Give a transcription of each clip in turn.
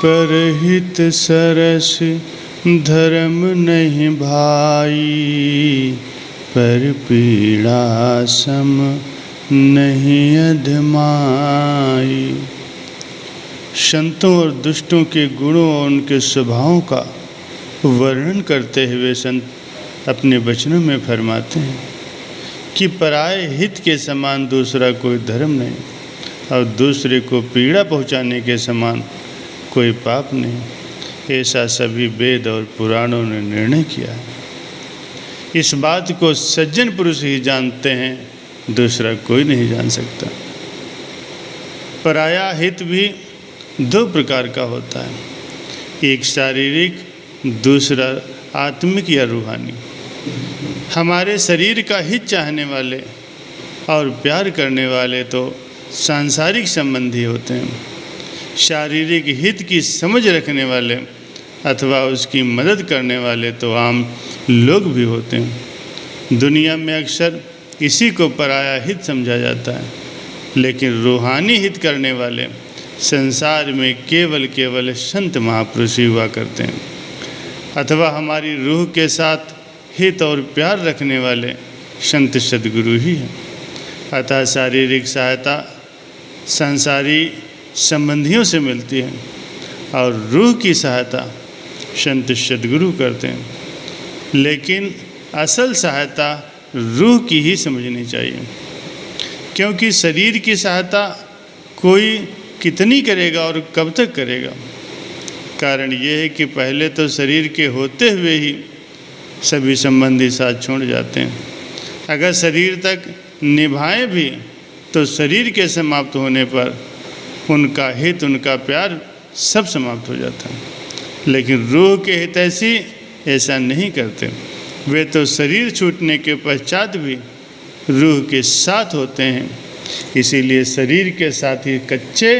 परहित सरस धर्म नहीं भाई, पर पीड़ा सम नहीं अधमाई। संतों और दुष्टों के गुणों और उनके स्वभावों का वर्णन करते हुए संत अपने वचनों में फरमाते हैं कि पराये हित के समान दूसरा कोई धर्म नहीं, और दूसरे को पीड़ा पहुंचाने के समान कोई पाप नहीं। ऐसा सभी वेद और पुराणों ने निर्णय किया है। इस बात को सज्जन पुरुष ही जानते हैं, दूसरा कोई नहीं जान सकता। पराया हित भी दो प्रकार का होता है, एक शारीरिक, दूसरा आत्मिक या रूहानी। हमारे शरीर का हित चाहने वाले और प्यार करने वाले तो सांसारिक संबंधी होते हैं। शारीरिक हित की समझ रखने वाले अथवा उसकी मदद करने वाले तो आम लोग भी होते हैं। दुनिया में अक्सर इसी को पराया हित समझा जाता है, लेकिन रूहानी हित करने वाले संसार में केवल संत महापुरुष ही हुआ करते हैं, अथवा हमारी रूह के साथ हित और प्यार रखने वाले संत सद्गुरु ही हैं। अतः शारीरिक सहायता संसारी संबंधियों से मिलती है और रूह की सहायता संत सद्गुरु करते हैं, लेकिन असल सहायता रूह की ही समझनी चाहिए, क्योंकि शरीर की सहायता कोई कितनी करेगा और कब तक करेगा। कारण ये है कि पहले तो शरीर के होते हुए ही सभी संबंधी साथ छोड़ जाते हैं। अगर शरीर तक निभाएं भी तो शरीर के समाप्त होने पर उनका हित, उनका प्यार सब समाप्त हो जाता है। लेकिन रूह के हितैषी ऐसा नहीं करते। वे तो शरीर छूटने के पश्चात भी रूह के साथ होते हैं। इसीलिए शरीर के साथी कच्चे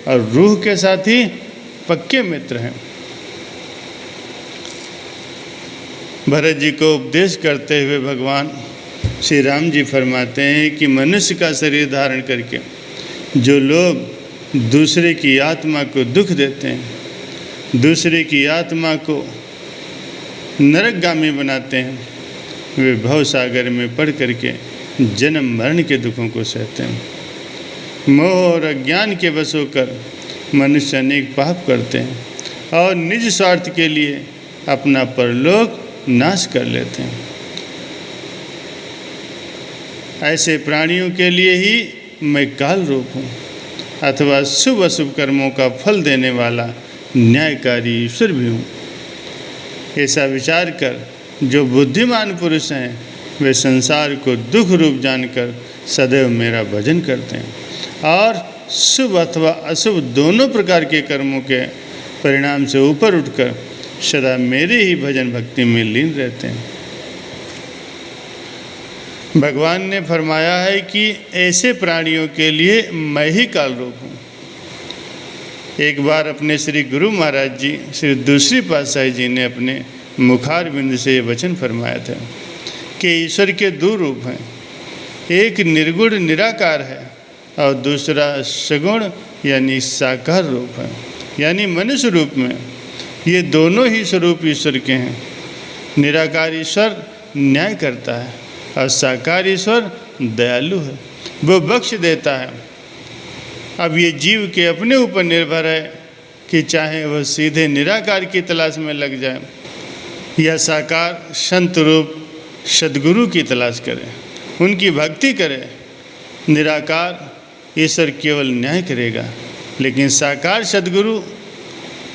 और रूह के साथी पक्के मित्र हैं। भरत जी को उपदेश करते हुए भगवान श्री राम जी फरमाते हैं कि मनुष्य का शरीर धारण करके जो लोग दूसरे की आत्मा को दुख देते हैं, दूसरे की आत्मा को नरकगामी बनाते हैं, वे भवसागर में पड़ करके जन्म मरण के दुखों को सहते हैं। मोह और अज्ञान के वश होकर मनुष्य अनेक पाप करते हैं और निज स्वार्थ के लिए अपना परलोक नाश कर लेते हैं। ऐसे प्राणियों के लिए ही मैं काल रूप हूँ, अथवा शुभ अशुभ कर्मों का फल देने वाला न्यायकारी ईश्वर भी हूँ। ऐसा विचार कर जो बुद्धिमान पुरुष हैं वे संसार को दुख रूप जानकर सदैव मेरा भजन करते हैं और शुभ अथवा अशुभ दोनों प्रकार के कर्मों के परिणाम से ऊपर उठकर सदा मेरे ही भजन भक्ति में लीन रहते हैं। भगवान ने फरमाया है कि ऐसे प्राणियों के लिए मैं ही काल रूप हूँ। एक बार अपने श्री गुरु महाराज जी श्री दूसरी पातशाही जी ने अपने मुखार बिंद से ये वचन फरमाया था कि ईश्वर के दो रूप हैं, एक निर्गुण निराकार है और दूसरा सगुण यानी साकार रूप है, यानी मनुष्य रूप में। ये दोनों ही स्वरूप ईश्वर के हैं। निराकार ईश्वर न्याय करता है और साकार ईश्वर दयालु है, वो बख्श देता है। अब ये जीव के अपने ऊपर निर्भर है कि चाहे वह सीधे निराकार की तलाश में लग जाए या साकार संत रूप सद्गुरु की तलाश करे, उनकी भक्ति करे। निराकार ईश्वर केवल न्याय करेगा, लेकिन साकार सद्गुरु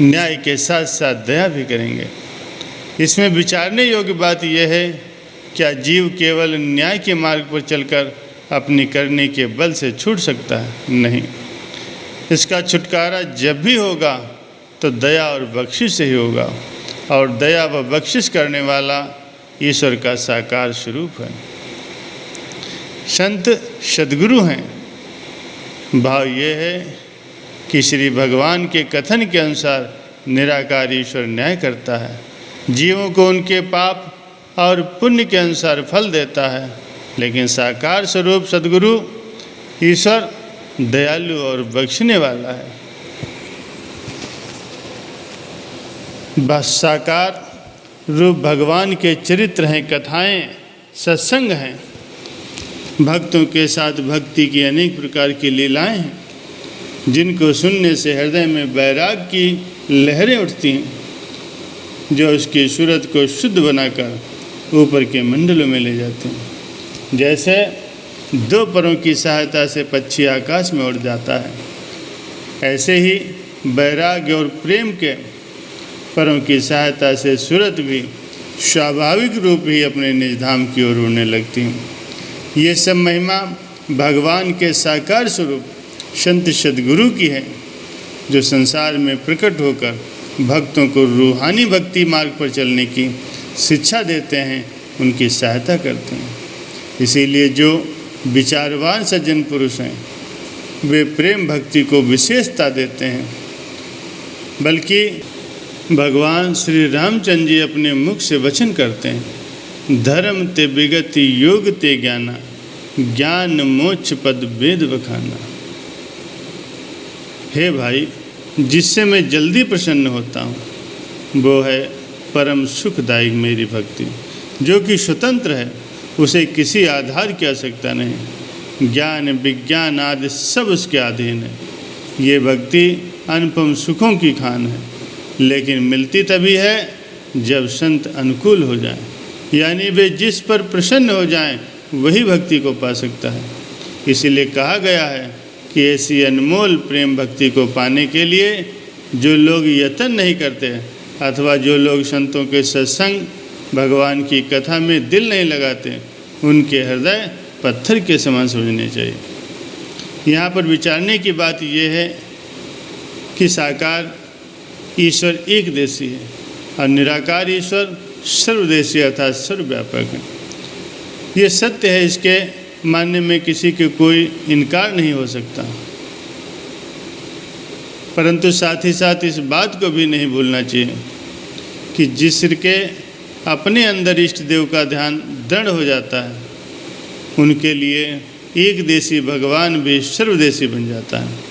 न्याय के साथ साथ दया भी करेंगे। इसमें विचारने योग्य बात यह है, क्या जीव केवल न्याय के मार्ग पर चलकर अपनी करने के बल से छूट सकता है? नहीं। इसका छुटकारा जब भी होगा तो दया और बख्शिश से ही होगा, और दया व बख्शिश करने वाला ईश्वर का साकार स्वरूप है। संत सद्गुरु हैं। भाव ये है कि श्री भगवान के कथन के अनुसार निराकार ईश्वर न्याय करता है, जीवों को उनके पाप और पुण्य के अनुसार फल देता है, लेकिन साकार स्वरूप सद्गुरु ईश्वर दयालु और बख्शने वाला है। बस साकार रूप भगवान के चरित्र हैं, कथाएं, सत्संग हैं। भक्तों के साथ भक्ति की अनेक प्रकार की लीलाएं हैं, जिनको सुनने से हृदय में वैराग की लहरें उठती हैं, जो उसकी सूरत को शुद्ध बनाकर ऊपर के मंडलों में ले जाते हैं। जैसे दो परों की सहायता से पक्षी आकाश में उड़ जाता है, ऐसे ही वैराग्य और प्रेम के परों की सहायता से सूरत भी स्वाभाविक रूप ही अपने निज धाम की ओर उड़ने लगती हैं। ये सब महिमा भगवान के साकार स्वरूप संत सद्गुरु की है, जो संसार में प्रकट होकर भक्तों को रूहानी भक्ति मार्ग पर चलने की शिक्षा देते हैं, उनकी सहायता करते हैं। इसीलिए जो विचारवान सज्जन पुरुष हैं, वे प्रेम भक्ति को विशेषता देते हैं। बल्कि भगवान श्री रामचंद्र जी अपने मुख से वचन करते हैं, धर्म ते विगति योग ते ज्ञाना, ज्ञान मोक्ष पद वेद बखाना। हे भाई, जिससे मैं जल्दी प्रसन्न होता हूँ, वो है परम सुखदायक मेरी भक्ति, जो कि स्वतंत्र है, उसे किसी आधार की आवश्यकता नहीं। ज्ञान विज्ञान आदि सब उसके अधीन है। ये भक्ति अनुपम सुखों की खान है, लेकिन मिलती तभी है जब संत अनुकूल हो जाएं, यानी वे जिस पर प्रसन्न हो जाएं, वही भक्ति को पा सकता है। इसीलिए कहा गया है कि ऐसी अनमोल प्रेम भक्ति को पाने के लिए जो लोग यत्न नहीं करते, अथवा जो लोग संतों के सत्संग, भगवान की कथा में दिल नहीं लगाते, उनके हृदय पत्थर के समान समझने चाहिए। यहाँ पर विचारने की बात यह है कि साकार ईश्वर एक देशी है और निराकार ईश्वर सर्वदेशी अर्थात सर्वव्यापक है। ये सत्य है, इसके मानने में किसी के कोई इनकार नहीं हो सकता। परंतु साथ ही साथ इस बात को भी नहीं भूलना चाहिए कि जिसके अपने अंदर इष्ट देव का ध्यान दृढ़ हो जाता है, उनके लिए एक देशी भगवान भी सर्वदेशी बन जाता है।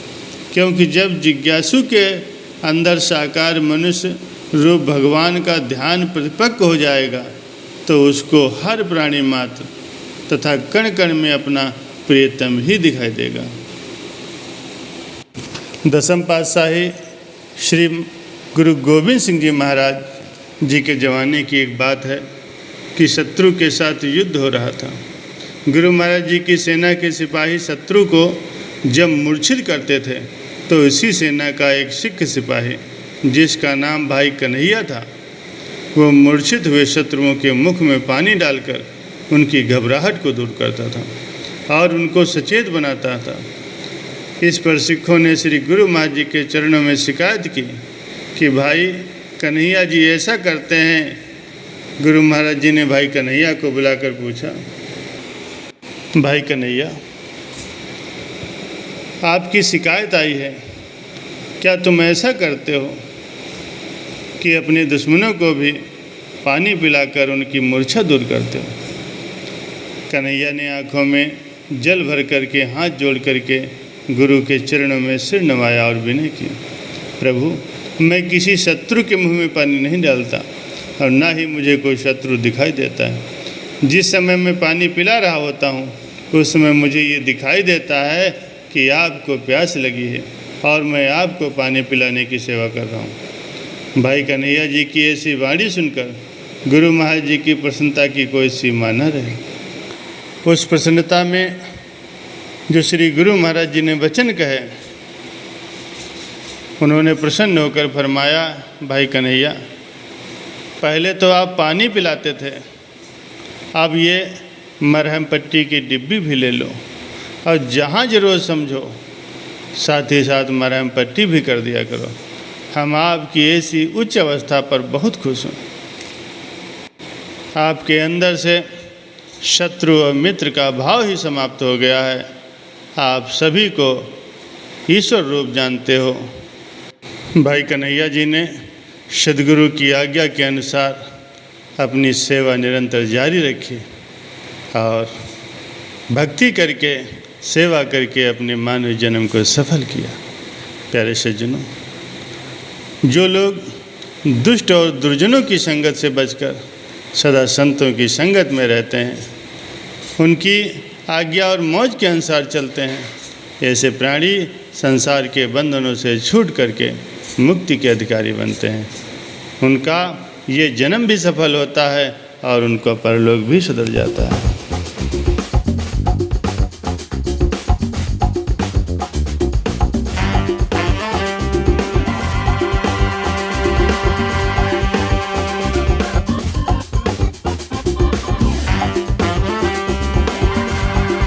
क्योंकि जब जिज्ञासु के अंदर साकार मनुष्य रूप भगवान का ध्यान परिपक्व हो जाएगा, तो उसको हर प्राणी मात्र तथा कण कण में अपना प्रियतम ही दिखाई देगा। दसम पातशाही श्री गुरु गोविंद सिंह जी महाराज जी के ज़माने की एक बात है कि शत्रु के साथ युद्ध हो रहा था। गुरु महाराज जी की सेना के सिपाही शत्रु को जब मूर्छित करते थे, तो इसी सेना का एक सिख सिपाही, जिसका नाम भाई कन्हैया था, वो मूर्छित हुए शत्रुओं के मुख में पानी डालकर उनकी घबराहट को दूर करता था और उनको सचेत बनाता था। इस पर सिखों ने श्री गुरु महाराज जी के चरणों में शिकायत की कि भाई कन्हैया जी ऐसा करते हैं। गुरु महाराज जी ने भाई कन्हैया को बुलाकर पूछा, भाई कन्हैया, आपकी शिकायत आई है, क्या तुम ऐसा करते हो कि अपने दुश्मनों को भी पानी पिलाकर उनकी मूर्छा दूर करते हो? कन्हैया ने आंखों में जल भर करके हाथ जोड़ करके गुरु के चरणों में सिर नवाया और विनय किया, प्रभु, मैं किसी शत्रु के मुंह में पानी नहीं डालता और ना ही मुझे कोई शत्रु दिखाई देता है। जिस समय मैं पानी पिला रहा होता हूँ, उस समय मुझे ये दिखाई देता है कि आपको प्यास लगी है और मैं आपको पानी पिलाने की सेवा कर रहा हूँ। भाई कन्हैया जी की ऐसी वाणी सुनकर गुरु महाराज जी की प्रसन्नता की कोई सीमा न रही। उस प्रसन्नता में जो श्री गुरु महाराज जी ने वचन कहे, उन्होंने प्रसन्न होकर फरमाया, भाई कन्हैया, पहले तो आप पानी पिलाते थे, अब ये मरहम पट्टी की डिब्बी भी ले लो और जहाँ ज़रूरत समझो साथ ही साथ मरहम पट्टी भी कर दिया करो। हम आपकी ऐसी उच्च अवस्था पर बहुत खुश हैं। आपके अंदर से शत्रु और मित्र का भाव ही समाप्त हो गया है। आप सभी को ईश्वर रूप जानते हो। भाई कन्हैया जी ने सद्गुरु की आज्ञा के अनुसार अपनी सेवा निरंतर जारी रखी और भक्ति करके, सेवा करके अपने मानव जन्म को सफल किया। प्यारे सज्जनों, जो लोग दुष्ट और दुर्जनों की संगत से बचकर सदा संतों की संगत में रहते हैं, उनकी आज्ञा और मौज के अनुसार चलते हैं, ऐसे प्राणी संसार के बंधनों से छूट करके मुक्ति के अधिकारी बनते हैं। उनका ये जन्म भी सफल होता है और उनका परलोक भी सुधर जाता है।